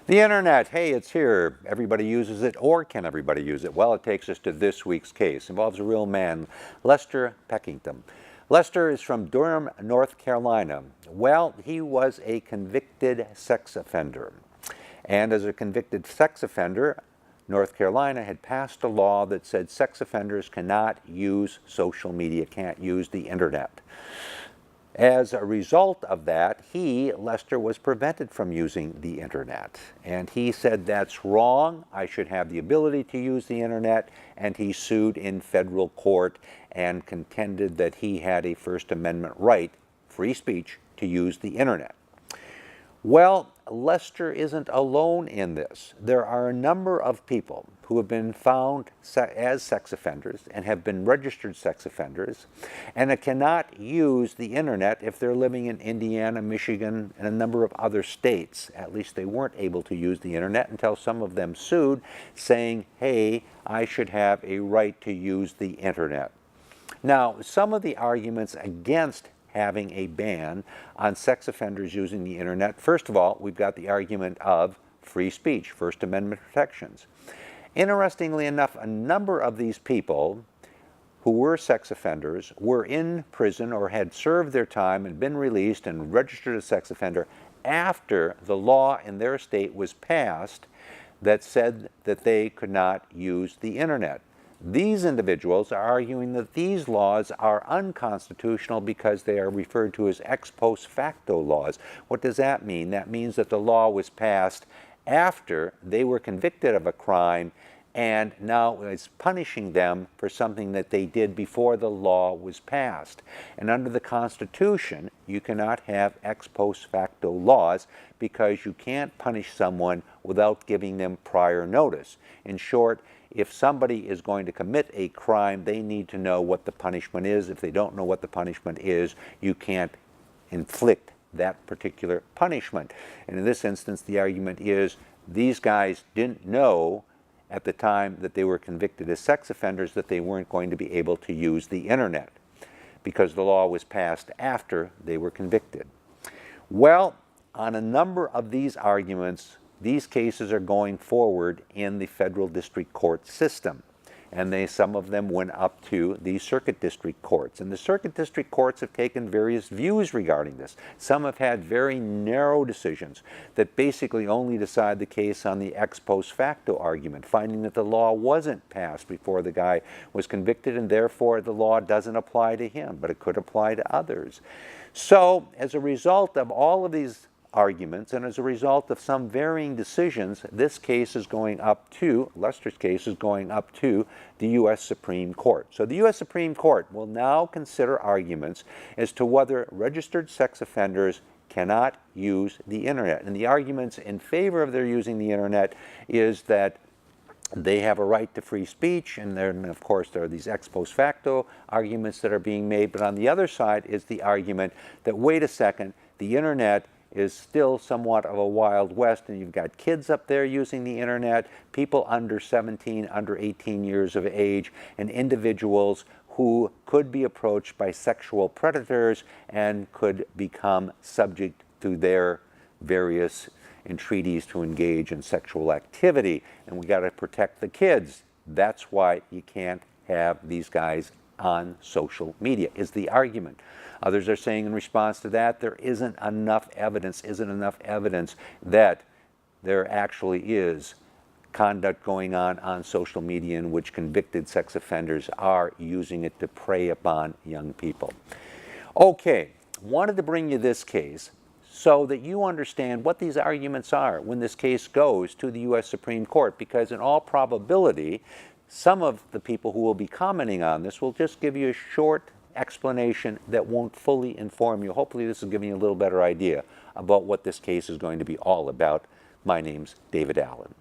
The internet, hey, it's here. Everybody uses it, or can everybody use it? Well, it takes us to this week's case. It involves a real man, Lester Peckington. Lester is from Durham, North Carolina. Well, he was a convicted sex offender. And as a convicted sex offender, North Carolina had passed a law that said sex offenders cannot use social media, can't use the internet. As a result of that, Lester, was prevented from using the internet. And he said, that's wrong, I should have the ability to use the internet, and he sued in federal court and contended that he had a First Amendment right, free speech, to use the internet. Well, Lester isn't alone in this. There are a number of people who have been found as sex offenders and have been registered sex offenders and cannot use the internet if they're living in Indiana, Michigan, and a number of other states. At least they weren't able to use the internet until some of them sued, saying, hey, I should have a right to use the internet. Now, some of the arguments against having a ban on sex offenders using the internet. First of all, we've got the argument of free speech, First Amendment protections. Interestingly enough, a number of these people who were sex offenders were in prison or had served their time and been released and registered as sex offender after the law in their state was passed that said that they could not use the internet. These individuals are arguing that these laws are unconstitutional because they are referred to as ex post facto laws. What does that mean? That means that the law was passed after they were convicted of a crime and now is punishing them for something that they did before the law was passed. And under the Constitution, you cannot have ex post facto laws because you can't punish someone without giving them prior notice. In short, if somebody is going to commit a crime, they need to know what the punishment is. If they don't know what the punishment is, you can't inflict that particular punishment. And in this instance, the argument is these guys didn't know at the time that they were convicted as sex offenders that they weren't going to be able to use the internet because the law was passed after they were convicted. Well, on a number of these arguments, these cases are going forward in the federal district court system. And some of them went up to the circuit district courts. And the circuit district courts have taken various views regarding this. Some have had very narrow decisions that basically only decide the case on the ex post facto argument, finding that the law wasn't passed before the guy was convicted and therefore the law doesn't apply to him, but it could apply to others. So as a result of all of these arguments and as a result of some varying decisions, this case is going up to, Lester's case is going up to the U.S. Supreme Court. So the U.S. Supreme Court will now consider arguments as to whether registered sex offenders cannot use the internet. And the arguments in favor of their using the internet is that they have a right to free speech, and then of course there are these ex post facto arguments that are being made. But on the other side is the argument that, wait a second, the internet is still somewhat of a Wild West, and you've got kids up there using the internet, people under 17, under 18 years of age, and individuals who could be approached by sexual predators and could become subject to their various entreaties to engage in sexual activity. And we got to protect the kids. That's why you can't have these guys on social media, is the argument. Others are saying in response to that, there isn't enough evidence that there actually is conduct going on social media in which convicted sex offenders are using it to prey upon young people. Okay, wanted to bring you this case so that you understand what these arguments are when this case goes to the U.S. Supreme Court, because in all probability, some of the people who will be commenting on this will just give you a short explanation that won't fully inform you. Hopefully this will give you a little better idea about what this case is going to be all about. My name's David Allen.